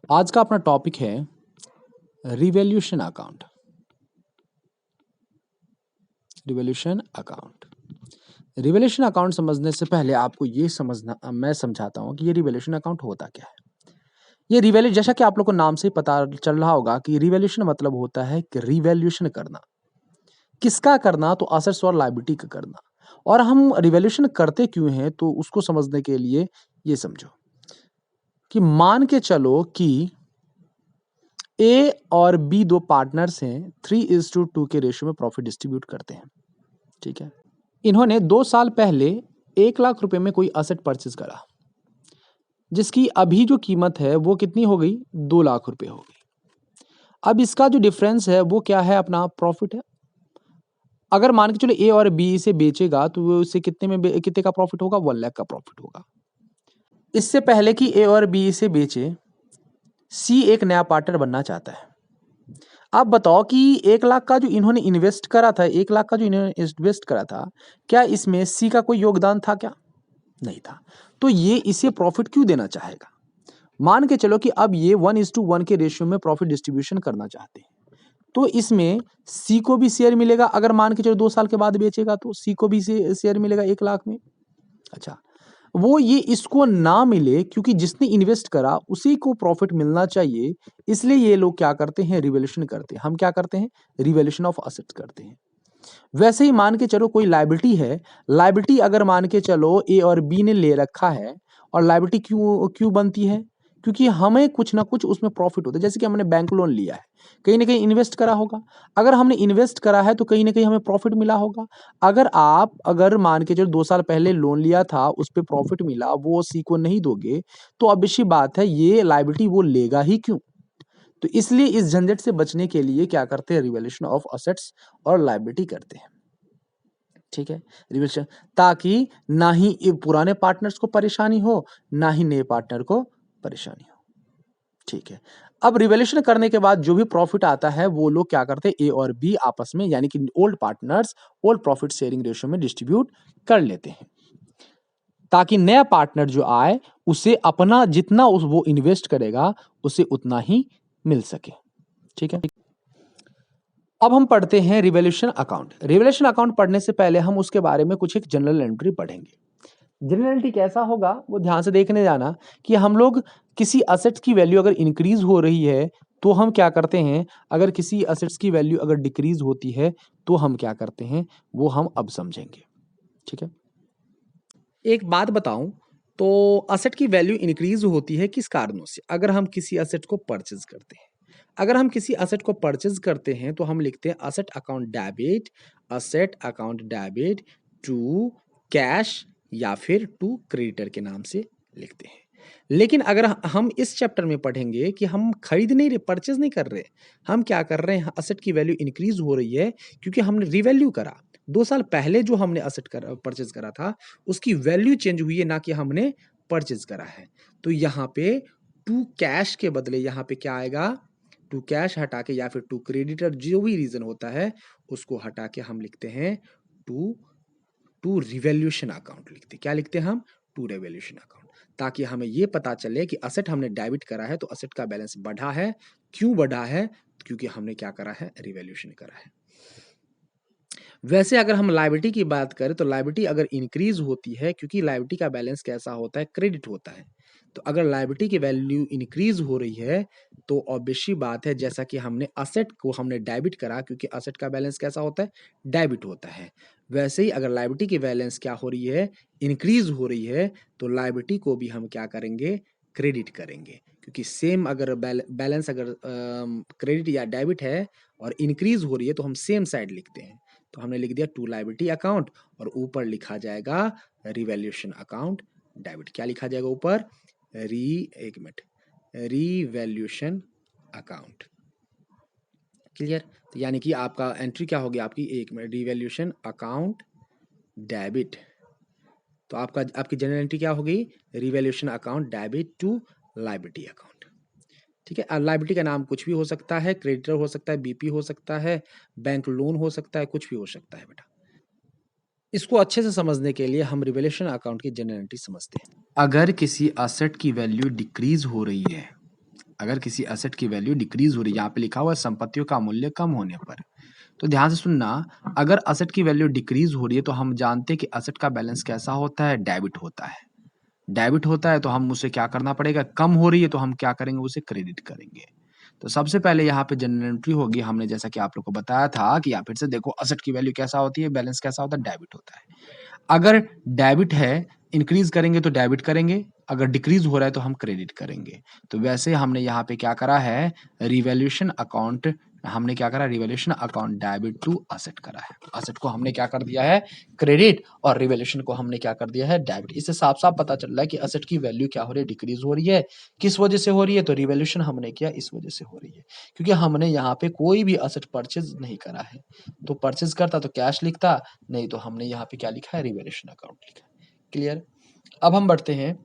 आज का अपना टॉपिक है revaluation account. Revaluation account revaluation account समझने से पहले आपको ये समझना, मैं समझाता हूँ कि ये रिवैल्यूएशन अकाउंट होता क्या है। ये रिवैल्यू, जैसा कि आप लोग को नाम से ही पता चल रहा होगा कि रिवैल्यूएशन मतलब होता है कि रिवैल्यूएशन करना। किसका करना? तो असेट्स और लायबिलिटी का करना। और हम रिवैल्यूएशन करते क्यों हैं, तो उसको समझने के लिए ये समझो कि मान के चलो कि ए और बी दो पार्टनर्स हैं, 3:2 के रेशियो में प्रॉफिट डिस्ट्रीब्यूट करते हैं। ठीक है। इन्होंने 2 साल पहले 1 लाख रुपए में कोई असेट परचेज करा, जिसकी अभी जो कीमत है वो कितनी हो गई? 2 लाख रुपए हो गई। अब इसका जो डिफरेंस है वो क्या है? अपना प्रॉफिट है। अगर मान के चलो ए और बी इसे बेचेगा तो वो उससे कितने का प्रॉफिट होगा? 1 लाख का प्रॉफिट होगा। इससे पहले कि ए और बी इसे बेचे, सी एक नया पार्टनर बनना चाहता है। आप बताओ कि 1 लाख का जो इन्होंने इन्वेस्ट करा था, 1 लाख का जो इन्होंने इन्वेस्ट करा था, क्या इसमें सी का कोई योगदान था क्या? नहीं था। तो ये इसे प्रॉफिट क्यों देना चाहेगा? मान के चलो कि अब ये 1:1 के रेशियो में प्रॉफिट डिस्ट्रीब्यूशन करना चाहते हैं, तो इसमें सी को भी शेयर मिलेगा। अगर मान के चलो 2 साल के बाद बेचेगा तो सी को भी शेयर मिलेगा 1 लाख में। अच्छा, वो ये इसको ना मिले क्योंकि जिसने इन्वेस्ट करा उसी को प्रॉफिट मिलना चाहिए, इसलिए ये लोग क्या करते हैं? रिवैल्यूएशन करते हैं। हम क्या करते हैं? रिवैल्यूएशन ऑफ असेट्स करते हैं। वैसे ही मान के चलो कोई लायबिलिटी है, लायबिलिटी अगर मान के चलो ए और बी ने ले रखा है, और लायबिलिटी क्यों क्यों बनती है? क्योंकि हमें कुछ ना कुछ उसमें प्रॉफिट होता है। जैसे कि हमने बैंक लोन लिया है, कहीं ना कहीं इन्वेस्ट करा होगा। अगर हमने इन्वेस्ट करा है तो कहीं ना कहीं हमें प्रॉफिट मिला होगा। अगर मान के चलो 2 साल पहले लोन लिया था, उस पर प्रॉफिट मिला, वो सी को नहीं दोगे तो obvious सी बात है ये लायबिलिटी वो लेगा ही क्यों? तो इसलिए इस झंझट से बचने के लिए क्या करते हैं? रिवैल्यूएशन ऑफ असेट्स और लायबिलिटी करते हैं। ठीक है। रिवैल्यूएशन, ताकि ना ही ये पुराने पार्टनर्स को परेशानी हो, ना ही नए पार्टनर को परेशानी हो। ठीक है। अब रिवैल्यूएशन करने के बाद जो भी प्रॉफिट आता है वो लोग क्या करते हैं? ए और बी आपस में, यानी कि old partners old profit sharing ratio में डिस्ट्रीब्यूट कर लेते हैं, ताकि नया पार्टनर जो आए उसे अपना जितना वो इन्वेस्ट करेगा उसे उतना ही मिल सके। ठीक है। अब हम पढ़ते हैं रिवैल्यूएशन अकाउंट। रिवैल्यूएशन अकाउंट पढ़ने से पहले हम उसके बारे में कुछ एक जनरल एंट्री पढ़ेंगे। जनरल एंट्री कैसा होगा वो ध्यान से देखने जाना कि हम लोग किसी असेट्स की वैल्यू अगर इंक्रीज हो रही है तो हम क्या करते हैं, अगर किसी असेट्स की वैल्यू अगर डिक्रीज होती है तो हम क्या करते हैं, वो हम अब समझेंगे। ठीक है। एक बात बताऊं तो असेट की वैल्यू इंक्रीज होती है किस कारणों से? अगर हम किसी असेट को परचेज करते हैं, अगर हम किसी असेट को परचेज करते हैं तो हम लिखते हैं asset account debit to cash या फिर टू क्रेडिटर के नाम से लिखते हैं। लेकिन अगर हम इस चैप्टर में पढ़ेंगे कि हम खरीद नहीं रहे, परचेज नहीं कर रहे, हम क्या कर रहे हैं, असेट की वैल्यू इंक्रीज हो रही है क्योंकि हमने रिवैल्यू करा। 2 साल पहले जो हमने असेट परचेज करा था उसकी वैल्यू चेंज हुई है, ना कि हमने परचेज करा है। तो यहाँ पे टू कैश के बदले यहाँ पे क्या आएगा? टू कैश हटा के या फिर टू क्रेडिटर, जो भी रीजन होता है उसको हटा के हम लिखते हैं टू टू रिवैल्यूएशन अकाउंट। लिखते क्या लिखते हैं हम? टू रिवैल्यूएशन अकाउंट, ताकि हमें ये पता चले कि असेट हमने डेबिट करा है तो असेट का बैलेंस बढ़ा है। क्यों बढ़ा है? क्योंकि हमने क्या करा है? रिवैल्यूएशन करा है। वैसे अगर हम लायबिलिटी की बात करें तो लायबिलिटी अगर इंक्रीज होती है, क्योंकि लायबिलिटी का बैलेंस कैसा होता है? क्रेडिट होता है। तो अगर लायबिलिटी की वैल्यू इंक्रीज हो रही है तो ऑब्वियस सी बात है, जैसा कि हमने असेट को हमने डेबिट करा, क्योंकि असेट का बैलेंस कैसा होता है? डेबिट होता है। वैसे ही अगर लायबिलिटी की बैलेंस क्या हो रही है? इंक्रीज हो रही है, तो लायबिलिटी को भी हम क्या करेंगे? क्रेडिट करेंगे। क्योंकि सेम अगर बैलेंस अगर क्रेडिट या डेबिट है और इंक्रीज हो रही है तो हम सेम साइड लिखते हैं। तो हमने लिख दिया टू लायबिलिटी अकाउंट और ऊपर लिखा जाएगा रिवैल्यूएशन अकाउंट डेबिट। क्या लिखा जाएगा ऊपर? एक मिनट, रिवैल्यूएशन अकाउंट। क्लियर? तो यानी कि आपका एंट्री क्या होगी आपकी? एक मिनट, रिवैल्यूएशन अकाउंट डेबिट। तो आपकी जनरल एंट्री क्या होगी? Revaluation account debit to liability account. ठीक है। लायबिलिटी का नाम कुछ भी हो सकता है, क्रेडिटर हो सकता है, बीपी हो सकता है, बैंक लोन हो सकता है, कुछ भी हो सकता है बेटा। इसको अच्छे से समझने के लिए हम रिवैल्यूएशन अकाउंट की जनरल एंट्री समझते हैं। अगर किसी असेट की वैल्यू डिक्रीज हो रही है अगर किसी एसेट की वैल्यू डिक्रीज हो रही है, यहाँ पे लिखा हुआ है संपत्तियों का मूल्य कम होने पर। तो ध्यान से सुनना, अगर एसेट की वैल्यू डिक्रीज हो रही है तो हम जानते हैं कि एसेट का बैलेंस कैसा होता है, डेबिट होता है। डेबिट होता है तो हम उसे क्या करना पड़ेगा, कम हो रही है तो हम क्या करेंगे, उसे क्रेडिट करेंगे। तो सबसे पहले यहाँ पे जनरल एंट्री होगी, हमने जैसा कि आप लोग को बताया था कि या फिर से देखो एसेट की वैल्यू कैसा होती है, बैलेंस कैसा होता है, डेबिट होता है। अगर डेबिट है, इंक्रीज करेंगे तो डेबिट करेंगे, अगर डिक्रीज हो रहा है तो हम क्रेडिट करेंगे। तो वैसे हमने यहाँ पे क्या करा है, रिवैल्यूएशन अकाउंट, हमने क्या करा, revaluation account debit to asset करा है। असेट को हमने क्या कर दिया है, क्रेडिट, और रिवैल्यूएशन को हमने क्या कर दिया है, डेबिट। इससे साफ साफ पता चल रहा है कि असेट की वैल्यू क्या हो रही है, डिक्रीज हो रही है। किस वजह से हो रही है, तो रिवैल्यूएशन हमने किया इस वजह से हो रही है, क्योंकि हमने यहाँ पे कोई भी असेट परचेज नहीं करा है। तो परचेज करता तो कैश लिखता, नहीं तो हमने यहाँ पे क्या लिखा है, रिवैल्यूएशन अकाउंट लिखा है। क्लियर। अब हम बढ़ते हैं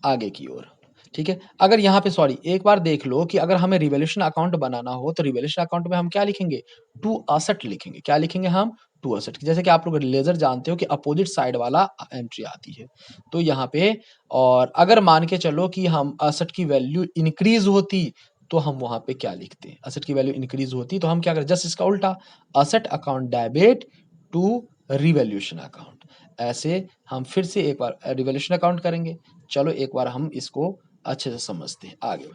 आगे की ओर। ठीक है, अगर यहाँ पे सॉरी एक बार देख लो कि अगर हमें रिवैल्यूएशन अकाउंट बनाना हो तो रिवैल्यूएशन अकाउंट में हम क्या लिखेंगे, टू असेट लिखेंगे। क्या लिखेंगे हम, टू असेट। जैसे कि आप लोग लेजर जानते हो कि अपोजिट साइड वाला एंट्री आती है। तो यहाँ पे, और अगर मान के चलो कि हम असेट की वैल्यू इंक्रीज होती तो हम वहां पे क्या लिखते हैं, असेट की वैल्यू इंक्रीज होती तो हम क्या करें, जस्ट इसका उल्टा, asset account debit to revaluation account. ऐसे हम फिर से एक बार रिवैल्यूएशन अकाउंट करेंगे। चलो एक बार हम इसको अच्छे से समझते हैं आगे।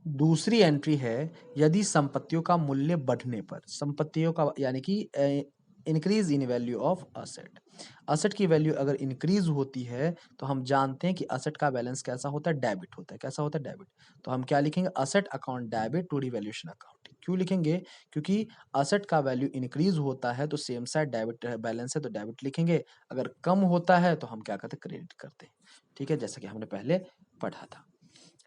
दूसरी एंट्री है, यदि संपत्तियों का मूल्य बढ़ने पर, संपत्तियों का यानी कि increase in value of asset. Asset की वैल्यू अगर इंक्रीज होती है तो हम जानते हैं कि असेट का बैलेंस कैसा होता है, डेबिट होता है। कैसा होता है, डेबिट। तो हम क्या लिखेंगे, asset account debit to revaluation account. क्यों लिखेंगे, क्योंकि असेट का वैल्यू इंक्रीज होता है तो सेम साइड डेबिट बैलेंस है तो डेबिट लिखेंगे, अगर कम होता है तो हम क्या करते हैं, क्रेडिट करते हैं। ठीक है, जैसा कि हमने पहले पढ़ा था।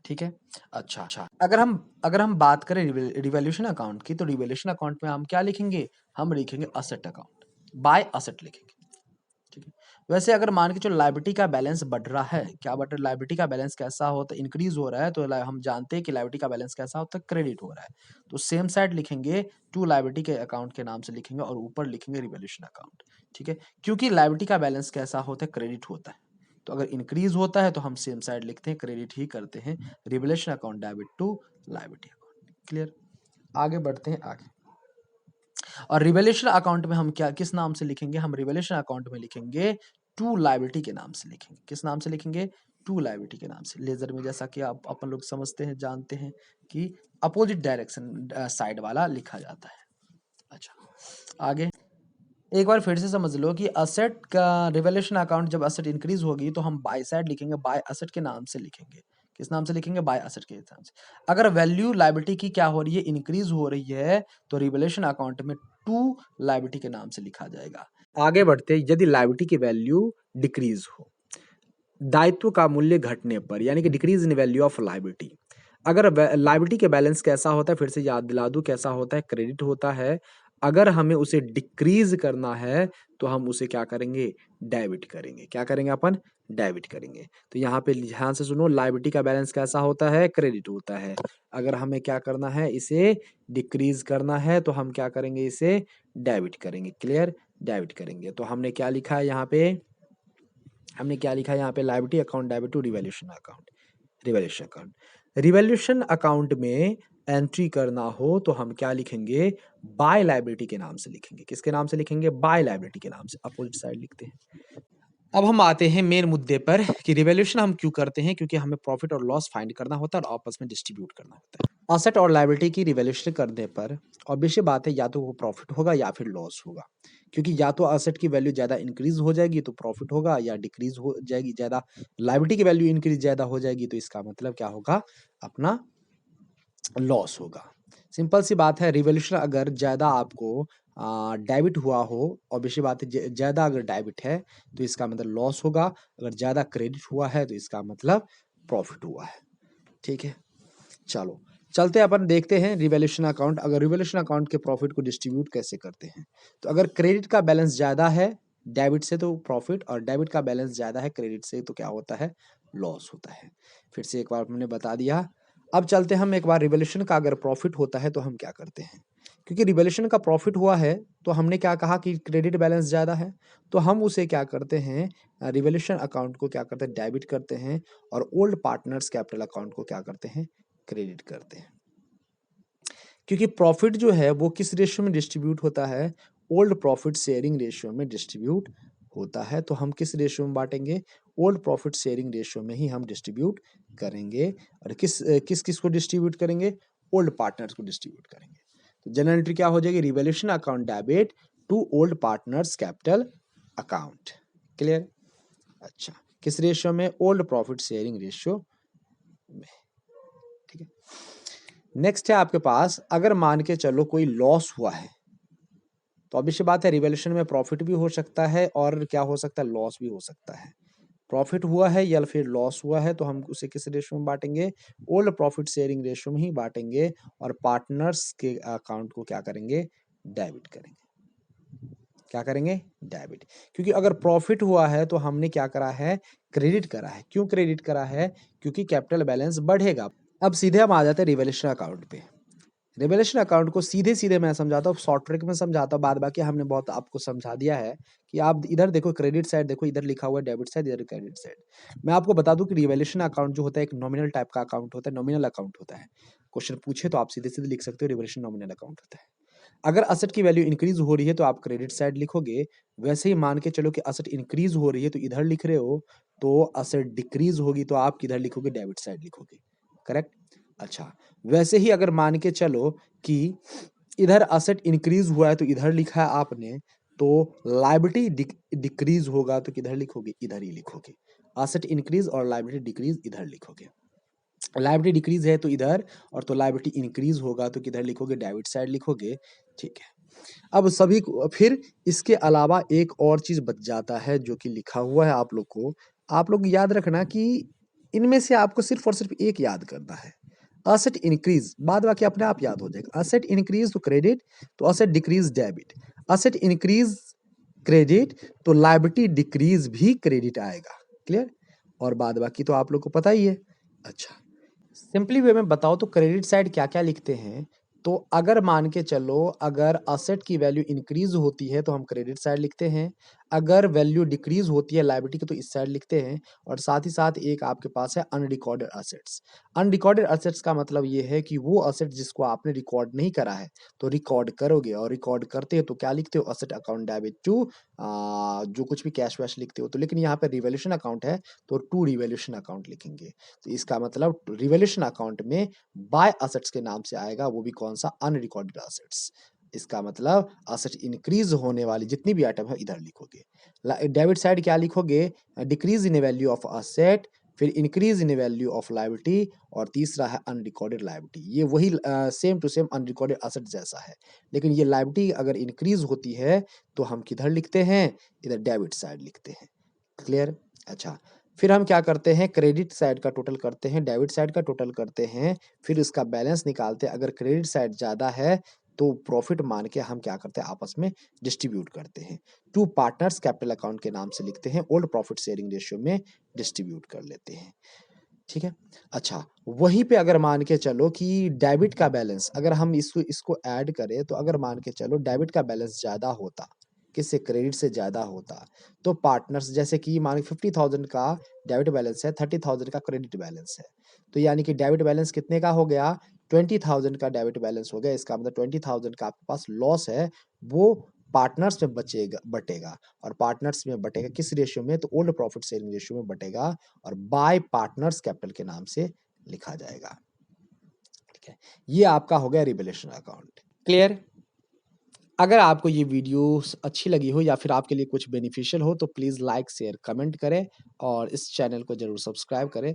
ठीक है, अच्छा, अगर हम बात करें रिवैल्यूएशन अकाउंट की, तो रिवैल्यूएशन अकाउंट में हम क्या लिखेंगे, हम लिखेंगे असेट अकाउंट, बाय असेट लिखेंगे। ठीक है, वैसे अगर मान के चलो लायबिलिटी का बैलेंस बढ़ रहा है, क्या बढ़ रहा है, लायबिलिटी का बैलेंस कैसा होता है, इंक्रीज हो रहा है, तो हम जानते हैं कि लायबिलिटी का बैलेंस कैसा होता है, क्रेडिट हो रहा है। तो सेम साइड लिखेंगे, टू लायबिलिटी के अकाउंट के नाम से लिखेंगे और ऊपर लिखेंगे रिवैल्यूएशन अकाउंट। ठीक है, क्योंकि लायबिलिटी का बैलेंस कैसा होता है, क्रेडिट होता है। तो अगर इंक्रीज होता है तो हम सेम साइड लिखते हैं, क्रेडिट ही करते हैं, revaluation account debit to liability account. Clear. आगे बढ़ते हैं आगे। और रिवैल्यूएशन अकाउंट में हम क्या किस नाम से लिखेंगे, हम रिवैल्यूएशन अकाउंट में लिखेंगे टू लायबिलिटी के नाम से लिखेंगे। किस नाम से लिखेंगे, टू लायबिलिटी के नाम से। लेजर में जैसा कि आप अपन लोग समझते हैं, जानते हैं कि अपोजिट डायरेक्शन साइड वाला लिखा जाता है। अच्छा, आगे एक बार फिर से समझ लो कि असेट का रिवैल्यूएशन अकाउंट, जब असेट इंक्रीज होगी तो हम बाय साइड लिखेंगे, बाय असेट के नाम से लिखेंगे। किस नाम से लिखेंगे, बाय असेट के नाम से। अगर वैल्यू लायबिलिटी की क्या हो रही है, इंक्रीज हो रही है, तो रिवैल्यूएशन अकाउंट में टू लायबिलिटी के नाम से लिखा जाएगा। आगे बढ़ते, यदि लायबिलिटी की वैल्यू डिक्रीज हो, दायित्व का मूल्य घटने पर, यानी कि decrease in value of liability. अगर लायबिलिटी के बैलेंस कैसा होता है, फिर से याद दिला दूं, कैसा होता है, क्रेडिट होता है। अगर हमें उसे डिक्रीज करना है तो हम उसे क्या करेंगे, डेबिट करेंगे। क्या करेंगे अपन, डेबिट करेंगे। तो यहाँ पे ध्यान से सुनो, लायबिलिटी का बैलेंस कैसा होता है, क्रेडिट होता है। अगर हमें क्या करना है, इसे डिक्रीज करना है तो हम क्या करेंगे, इसे डेबिट करेंगे। क्लियर, डेबिट करेंगे। तो हमने क्या लिखा है यहाँ पे, हमने क्या लिखा है यहाँ पे, liability account debit to revaluation account. Revaluation account, revaluation account में एंट्री करना हो तो हम क्या लिखेंगे, बाय लायबिलिटी के नाम से लिखेंगे। किसके नाम से लिखेंगे, बाय लायबिलिटी के नाम से, अपोजिट साइड लिखते हैं। अब हम आते हैं मेन मुद्दे पर कि रिवैल्यूएशन हम क्यों करते हैं, क्योंकि हमें प्रॉफिट और लॉस फाइंड करना होता है और आपस में डिस्ट्रीब्यूट करना होता है। असेट और लायबिलिटी की रिवैल्यूएशन करने पर ऑब्वियस बात है, या तो वो प्रॉफिट होगा या फिर लॉस होगा। क्योंकि या तो असेट की वैल्यू ज्यादा इंक्रीज हो जाएगी तो प्रॉफिट होगा, या डिक्रीज हो जाएगी, ज्यादा लायबिलिटी की वैल्यू इंक्रीज ज्यादा हो जाएगी तो इसका मतलब क्या होगा, अपना लॉस होगा। सिंपल सी बात है, रिवॉल्यूशन अगर ज़्यादा आपको डेबिट हुआ हो, ऑब्वियसली बात है, ज़्यादा अगर डेबिट है तो इसका मतलब लॉस होगा, अगर ज़्यादा क्रेडिट हुआ है तो इसका मतलब प्रॉफिट हुआ है। ठीक है, चलो चलते हैं, अपन देखते हैं रिवॉल्यूशन अकाउंट। अगर रिवॉल्यूशन अकाउंट के प्रॉफिट को डिस्ट्रीब्यूट कैसे करते हैं, तो अगर क्रेडिट का बैलेंस ज़्यादा है डेबिट से तो प्रॉफिट, और डेबिट का बैलेंस ज़्यादा है क्रेडिट से तो क्या होता है, लॉस होता है। फिर से एक बार मैंने बता दिया। अब चलते हैं हम एक बार, रिवॉल्यूशन का अगर प्रॉफिट होता है तो हम क्या करते हैं, क्योंकि रिवॉल्यूशन का प्रॉफिट हुआ है तो हमने क्या कहा कि क्रेडिट बैलेंस ज़्यादा है, तो हम उसे क्या करते हैं, रिवॉल्यूशन अकाउंट को क्या करते हैं, डेबिट करते हैं, और ओल्ड पार्टनर्स कैपिटल अकाउंट को क्या करते हैं, क्रेडिट करते हैं। क्योंकि प्रॉफिट जो है वो किस रेशियो में डिस्ट्रीब्यूट होता है, ओल्ड प्रॉफिट शेयरिंग रेशियो में डिस्ट्रीब्यूट होता है। तो हम किस रेशियो में बांटेंगे, ओल्ड प्रॉफिट शेयरिंग रेशियो में ही हम डिस्ट्रीब्यूट करेंगे। और किस किस किस को डिस्ट्रीब्यूट करेंगे, ओल्ड पार्टनर्स को डिस्ट्रीब्यूट करेंगे। तो जनरल एंट्री क्या हो जाएगी, revaluation account debit to old partners capital account. Clear. अच्छा, किस रेशियो में, ओल्ड प्रॉफिट शेयरिंग रेशियो में। ठीक है। नेक्स्ट है आपके पास, अगर मान के चलो कोई लॉस हुआ है, तो ऑब्वियस सी बात है रिवैल्यूएशन में प्रॉफिट भी हो सकता है और क्या हो सकता है, लॉस भी हो सकता है। प्रॉफिट हुआ है या फिर लॉस हुआ है तो हम उसे किस रेशियो में बांटेंगे, ओल्ड प्रॉफिट शेयरिंग रेशियो में ही बांटेंगे और पार्टनर्स के अकाउंट को क्या करेंगे, डेबिट करेंगे। क्या करेंगे, डेबिट। क्योंकि अगर प्रॉफिट हुआ है तो हमने क्या करा है, क्रेडिट करा है। क्यों क्रेडिट करा है, क्योंकि कैपिटल बैलेंस बढ़ेगा। अब सीधे हम आ जाते हैं रिवैल्यूएशन अकाउंट पे। रिवैल्यूएशन अकाउंट को सीधे सीधे मैं समझाता हूँ, शॉर्ट ट्रिक में समझाता हूँ, बाद बाकी हमने बहुत आपको समझा दिया है कि आप इधर देखो क्रेडिट साइड देखो, इधर लिखा हुआ है डेबिट साइड, इधर क्रेडिट साइड। मैं आपको बता दूं कि रिवैल्यूएशन अकाउंट जो होता है एक नॉमिनल टाइप का अकाउंट होता है, नॉमिनल अकाउंट होता है। क्वेश्चन पूछे तो आप सीधे सीधे लिख सकते हो रिवैल्यूएशन नॉमिनल अकाउंट होता है। अगर असेट की वैल्यू इंक्रीज हो रही है तो आप क्रेडिट साइड लिखोगे। वैसे ही मान के चलो कि असेट इंक्रीज हो रही है तो इधर लिख रहे हो, तो असेट डिक्रीज होगी तो आप किधर लिखोगे, डेबिट साइड लिखोगे। करेक्ट। अच्छा, वैसे ही अगर मान के चलो कि इधर असेट इंक्रीज हुआ है तो इधर लिखा है आपने, तो लायबिलिटी डिक्रीज होगा तो किधर लिखोगे, इधर ही लिखोगे। असेट इंक्रीज और लायबिलिटी डिक्रीज इधर लिखोगे। लायबिलिटी डिक्रीज है तो इधर, और तो लायबिलिटी इंक्रीज होगा तो किधर लिखोगे, डेबिट साइड लिखोगे। ठीक है। अब सभी को फिर इसके अलावा एक और चीज बच जाता है जो कि लिखा हुआ है आप लोग को। आप लोग याद रखना कि इनमें से आपको सिर्फ और सिर्फ एक याद करना है, असेट इंक्रीज, बाद बाकी अपने आप याद हो जाएगा। असेट इंक्रीज तो क्रेडिट, तो asset decrease debit. Asset increase credit, तो लायबिलिटी डिक्रीज भी क्रेडिट आएगा। क्लियर। और बाद बाकी तो आप लोग को पता ही है। अच्छा, सिंपली वे में बताओ तो क्रेडिट साइड क्या क्या लिखते हैं। तो अगर मान के चलो अगर असेट की वैल्यू इंक्रीज होती है तो हम क्रेडिट साइड लिखते हैं, अगर वैल्यू डिक्रीज होती है लायबिलिटी की तो इस साइड लिखते हैं। और साथ ही साथ एक आपके पास है अनरिकॉर्डेड असेट्स। अनरिकॉर्डेड असेट्स का मतलब ये है कि वो असेट जिसको आपने रिकॉर्ड नहीं करा है तो रिकॉर्ड करोगे, और रिकॉर्ड करते हैं तो क्या लिखते हो, असेट अकाउंट डेबिट टू जो कुछ भी कैश वैश लिखते हो। तो लेकिन यहाँ पे रिवैल्यूएशन अकाउंट है तो टू रिवैल्यूएशन अकाउंट लिखेंगे। तो इसका मतलब रिवैल्यूएशन अकाउंट में बाय असेट्स के नाम से आएगा, वो भी कौन सा, अनरिकॉर्डेड असेट्स। इसका मतलब असेट इंक्रीज होने वाली जितनी भी आइटम है इधर लिखोगे। डेबिट साइड क्या लिखोगे, decrease in value of asset, फिर increase in value of liability, और तीसरा है अनरिकॉर्डेड लायबिलिटी। ये वही same to same unrecorded asset जैसा है, लेकिन ये लायबिलिटी अगर इंक्रीज होती है तो हम किधर लिखते हैं, इधर डेबिट साइड लिखते हैं। क्लियर। अच्छा, फिर हम क्या करते हैं, क्रेडिट साइड का टोटल करते हैं, डेबिट साइड का टोटल करते हैं, फिर इसका बैलेंस निकालते हैं। अगर क्रेडिट साइड ज्यादा है तो प्रॉफिट मान के हम क्या करते हैं, आपस में डिस्ट्रीब्यूट करते हैं। टू पार्टनर्स कैपिटल अकाउंट के नाम से लिखते हैं, ओल्ड प्रॉफिट शेयरिंग रेशियो में डिस्ट्रीब्यूट कर लेते हैं। ठीक है। अच्छा, वहीं पे अगर मान के चलो कि डेबिट का बैलेंस, अगर हम इसको इसको ऐड करें तो अगर मान के चलो डेबिट का बैलेंस ज्यादा होता, किससे, क्रेडिट से ज्यादा होता, तो पार्टनर्स, जैसे कि मान 50,000 का डेबिट बैलेंस है, 30,000 का क्रेडिट बैलेंस है, तो यानी कि डेबिट बैलेंस कितने का हो गया, 20,000 का डेबिट बैलेंस हो गया। इसका मतलब 20,000 का आपके पास लॉस है, वो पार्टनर्स में बटेगा। और पार्टनर्स में बटेगा किस रेशियो में, तो ओल्ड प्रॉफिट शेयरिंग रेशियो में बटेगा, और बाय पार्टनर्स कैपिटल के नाम से लिखा जाएगा। ठीक है। ये आपका हो गया रिवैल्यूएशन अकाउंट। क्लियर। अगर आपको ये वीडियो अच्छी लगी हो या फिर आपके लिए कुछ बेनिफिशियल हो तो प्लीज़ लाइक शेयर कमेंट करें और इस चैनल को ज़रूर सब्सक्राइब करें।